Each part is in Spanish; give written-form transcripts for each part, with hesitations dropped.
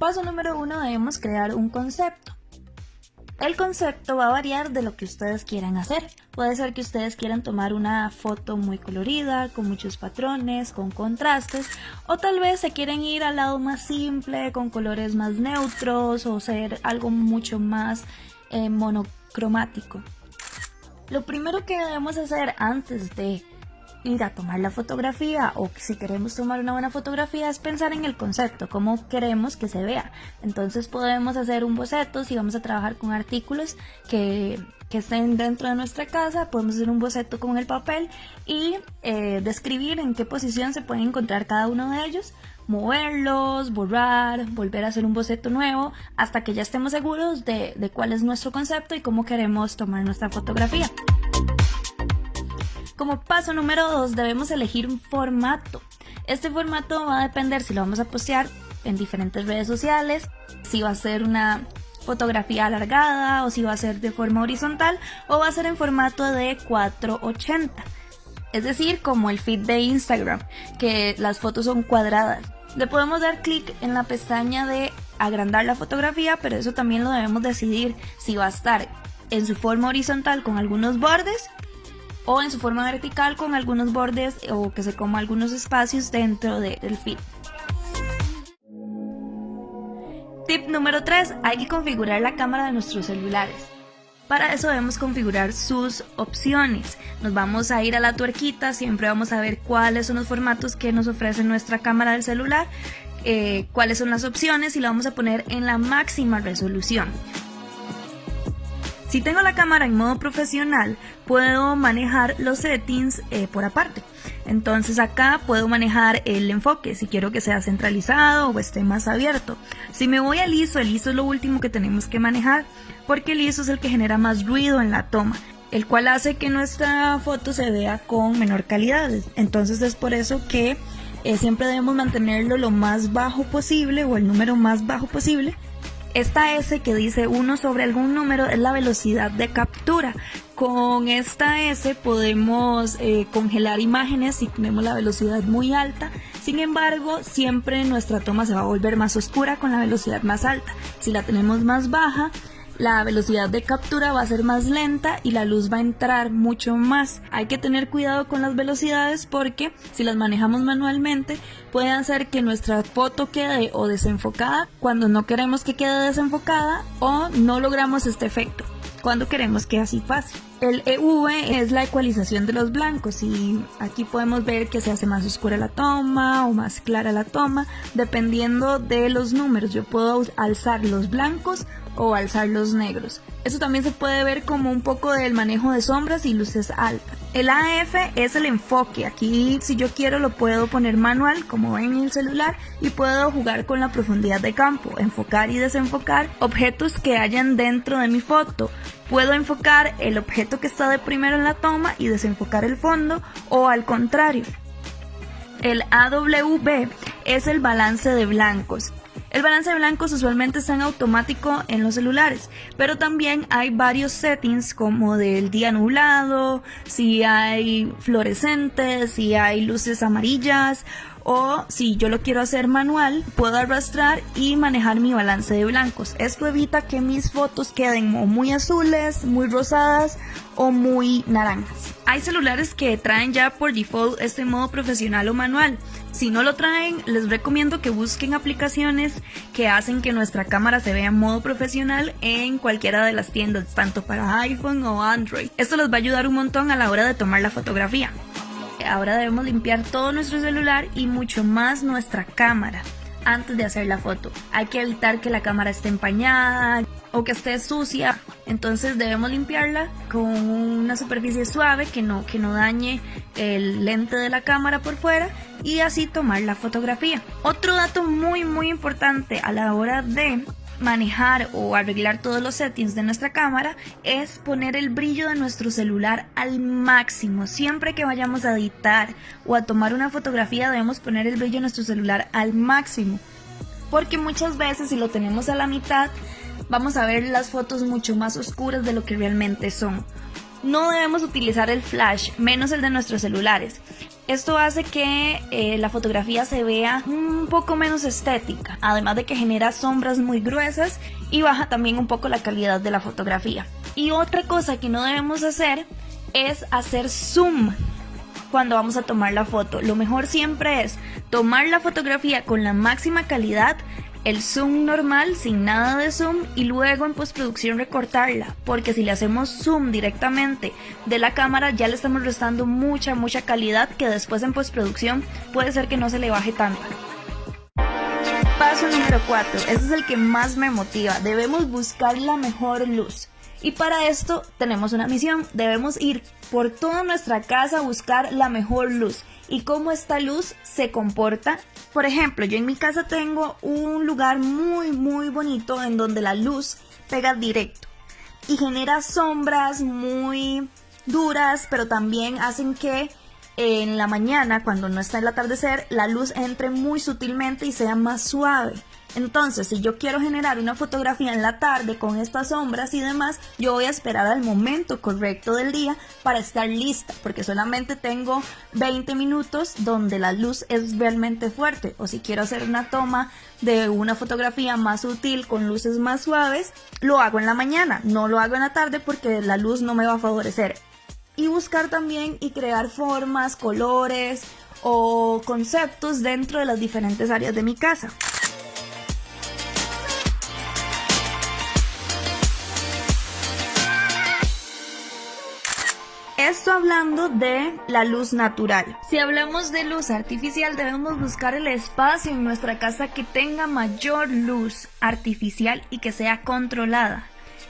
paso número 1 debemos crear un concepto. El concepto va a variar de lo que ustedes quieran hacer. Puede ser que ustedes quieran tomar una foto muy colorida, con muchos patrones, con contrastes, o tal vez se quieren ir al lado más simple, con colores más neutros, o ser algo mucho más monocromático. Lo primero que debemos hacer antes de ir a tomar la fotografía, o si queremos tomar una buena fotografía, es pensar en el concepto, cómo queremos que se vea. Entonces podemos hacer un boceto. Si vamos a trabajar con artículos que estén dentro de nuestra casa, podemos hacer un boceto con el papel y describir en qué posición se pueden encontrar cada uno de ellos, moverlos, borrar, volver a hacer un boceto nuevo hasta que ya estemos seguros de cuál es nuestro concepto y cómo queremos tomar nuestra fotografía. Como paso número 2 debemos elegir un formato. Este formato va a depender si lo vamos a postear en diferentes redes sociales, si va a ser una fotografía alargada o si va a ser de forma horizontal o va a ser en formato de 480. Es decir, como el feed de Instagram, que las fotos son cuadradas. Le podemos dar clic en la pestaña de agrandar la fotografía, pero eso también lo debemos decidir si va a estar en su forma horizontal con algunos bordes o en su forma vertical con algunos bordes o que se coma algunos espacios dentro del feed. Tip número 3. Hay que configurar la cámara de nuestros celulares. Para eso debemos configurar sus opciones. Nos vamos a ir a la tuerquita, siempre vamos a ver cuáles son los formatos que nos ofrece nuestra cámara del celular, cuáles son las opciones y la vamos a poner en la máxima resolución. Si tengo la cámara en modo profesional, puedo manejar los settings por aparte. Entonces acá puedo manejar el enfoque, si quiero que sea centralizado o esté más abierto. Si me voy al ISO, el ISO es lo último que tenemos que manejar, porque el ISO es el que genera más ruido en la toma, el cual hace que nuestra foto se vea con menor calidad. Entonces es por eso que siempre debemos mantenerlo lo más bajo posible o el número más bajo posible. Esta S que dice 1 sobre algún número es la velocidad de captura. Con esta S podemos congelar imágenes si tenemos la velocidad muy alta. Sin embargo, siempre nuestra toma se va a volver más oscura con la velocidad más alta. Si la tenemos más baja, la velocidad de captura va a ser más lenta y la luz va a entrar mucho más. Hay que tener cuidado con las velocidades porque si las manejamos manualmente puede hacer que nuestra foto quede o desenfocada cuando no queremos que quede desenfocada, o no logramos este efecto cuando queremos que así pase. El EV es la ecualización de los blancos y aquí podemos ver que se hace más oscura la toma o más clara la toma dependiendo de los números. Yo puedo alzar los blancos o alzar los negros. Eso también se puede ver como un poco del manejo de sombras y luces altas. El AF es el enfoque. Aquí si yo quiero lo puedo poner manual como ven en el celular y puedo jugar con la profundidad de campo, enfocar y desenfocar objetos que hayan dentro de mi foto. Puedo enfocar el objeto que está de primero en la toma y desenfocar el fondo, o al contrario. El AWB es el balance de blancos. El balance de blancos usualmente está en automático en los celulares, pero también hay varios settings como del día nublado, si hay fluorescentes, si hay luces amarillas, o si yo lo quiero hacer manual, puedo arrastrar y manejar mi balance de blancos. Esto evita que mis fotos queden o muy azules, muy rosadas o muy naranjas. Hay celulares que traen ya por default este modo profesional o manual. Si no lo traen, les recomiendo que busquen aplicaciones que hacen que nuestra cámara se vea en modo profesional en cualquiera de las tiendas, tanto para iPhone o Android. Esto les va a ayudar un montón a la hora de tomar la fotografía. Ahora debemos limpiar todo nuestro celular y mucho más nuestra cámara antes de hacer la foto. Hay que evitar que la cámara esté empañada o que esté sucia. Entonces debemos limpiarla con una superficie suave que no dañe el lente de la cámara por fuera y así tomar la fotografía. Otro dato muy importante a la hora de manejar o arreglar todos los settings de nuestra cámara es poner el brillo de nuestro celular al máximo. Siempre que vayamos a editar o a tomar una fotografía debemos poner el brillo de nuestro celular al máximo, porque muchas veces si lo tenemos a la mitad vamos a ver las fotos mucho más oscuras de lo que realmente son. No debemos utilizar el flash, menos el de nuestros celulares. Esto hace que la fotografía se vea un poco menos estética, además de que genera sombras muy gruesas y baja también un poco la calidad de la fotografía. Y otra cosa que no debemos hacer es hacer zoom cuando vamos a tomar la foto. Lo mejor siempre es tomar la fotografía con la máxima calidad, el zoom normal sin nada de zoom, y luego en postproducción recortarla, porque si le hacemos zoom directamente de la cámara ya le estamos restando mucha calidad que después en postproducción puede ser que no se le baje tanto. Paso número 4, este es el que más me motiva. Debemos buscar la mejor luz. Y para esto tenemos una misión, debemos ir por toda nuestra casa a buscar la mejor luz y cómo esta luz se comporta. Por ejemplo, yo en mi casa tengo un lugar muy bonito en donde la luz pega directo y genera sombras muy duras, pero también hacen que en la mañana, cuando no está el atardecer, la luz entre muy sutilmente y sea más suave. Entonces, si yo quiero generar una fotografía en la tarde con estas sombras y demás, yo voy a esperar al momento correcto del día para estar lista, porque solamente tengo 20 minutos donde la luz es realmente fuerte. O si quiero hacer una toma de una fotografía más sutil con luces más suaves, lo hago en la mañana, no lo hago en la tarde porque la luz no me va a favorecer. Y buscar también y crear formas, colores o conceptos dentro de las diferentes áreas de mi casa. Esto hablando de la luz natural. Si hablamos de luz artificial, debemos buscar el espacio en nuestra casa que tenga mayor luz artificial y que sea controlada.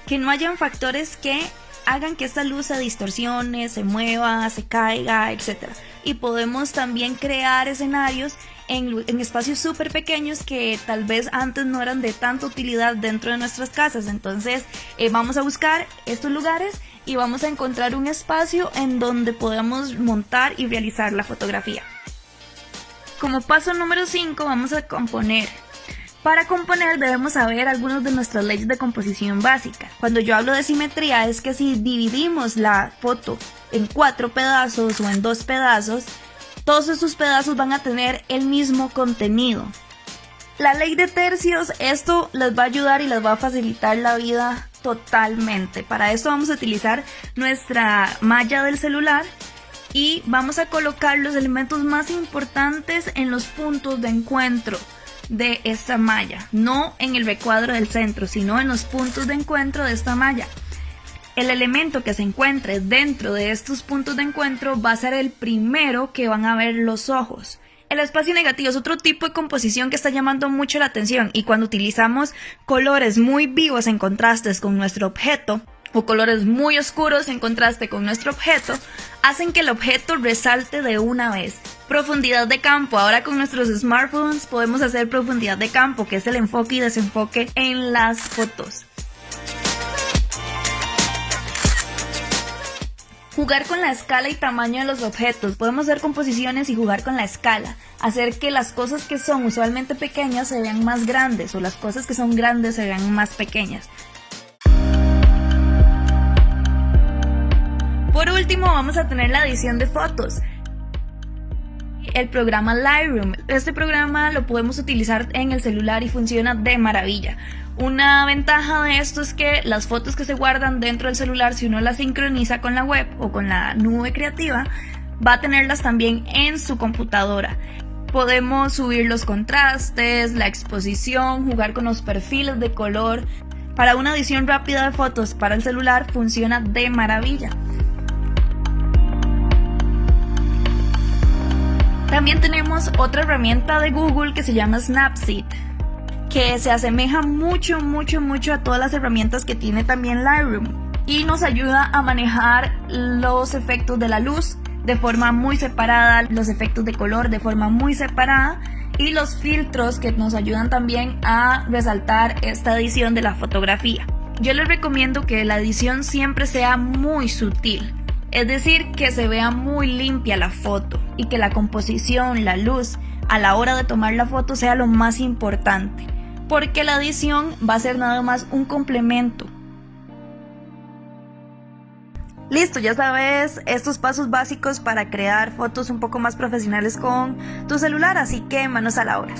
Que no hayan factores que hagan que esta luz se distorsione, se mueva, se caiga, etc. Y podemos también crear escenarios en espacios súper pequeños que tal vez antes no eran de tanta utilidad dentro de nuestras casas. Entonces vamos a buscar estos lugares y vamos a encontrar un espacio en donde podamos montar y realizar la fotografía. Como paso número 5 vamos a componer. Para componer debemos saber algunas de nuestras leyes de composición básica. Cuando yo hablo de simetría es que si dividimos la foto en 4 pedazos o en 2 pedazos, todos esos pedazos van a tener el mismo contenido. La ley de tercios, esto les va a ayudar y les va a facilitar la vida totalmente. Para esto vamos a utilizar nuestra malla del celular y vamos a colocar los elementos más importantes en los puntos de encuentro de esta malla, no en el recuadro del centro, sino en los puntos de encuentro de esta malla. El elemento que se encuentre dentro de estos puntos de encuentro va a ser el primero que van a ver los ojos. El espacio negativo es otro tipo de composición que está llamando mucho la atención, y cuando utilizamos colores muy vivos en contrastes con nuestro objeto o colores muy oscuros en contraste con nuestro objeto, hacen que el objeto resalte de una vez. Profundidad de campo. Ahora con nuestros smartphones podemos hacer profundidad de campo, que es el enfoque y desenfoque en las fotos. Jugar con la escala y tamaño de los objetos. Podemos hacer composiciones y jugar con la escala. Hacer que las cosas que son usualmente pequeñas se vean más grandes, o las cosas que son grandes se vean más pequeñas. Por último, vamos a tener la edición de fotos. El programa Lightroom. Este programa lo podemos utilizar en el celular y funciona de maravilla. Una ventaja de esto es que las fotos que se guardan dentro del celular, si uno las sincroniza con la web o con la nube creativa, va a tenerlas también en su computadora. Podemos subir los contrastes, la exposición, jugar con los perfiles de color. Para una edición rápida de fotos para el celular funciona de maravilla. También tenemos otra herramienta de Google que se llama Snapseed, que se asemeja mucho a todas las herramientas que tiene también Lightroom y nos ayuda a manejar los efectos de la luz de forma muy separada, los efectos de color de forma muy separada y los filtros que nos ayudan también a resaltar esta edición de la fotografía. Yo les recomiendo que la edición siempre sea muy sutil. Es decir, que se vea muy limpia la foto y que la composición, la luz, a la hora de tomar la foto sea lo más importante, porque la edición va a ser nada más un complemento. Listo, ya sabes estos pasos básicos para crear fotos un poco más profesionales con tu celular, así que manos a la obra.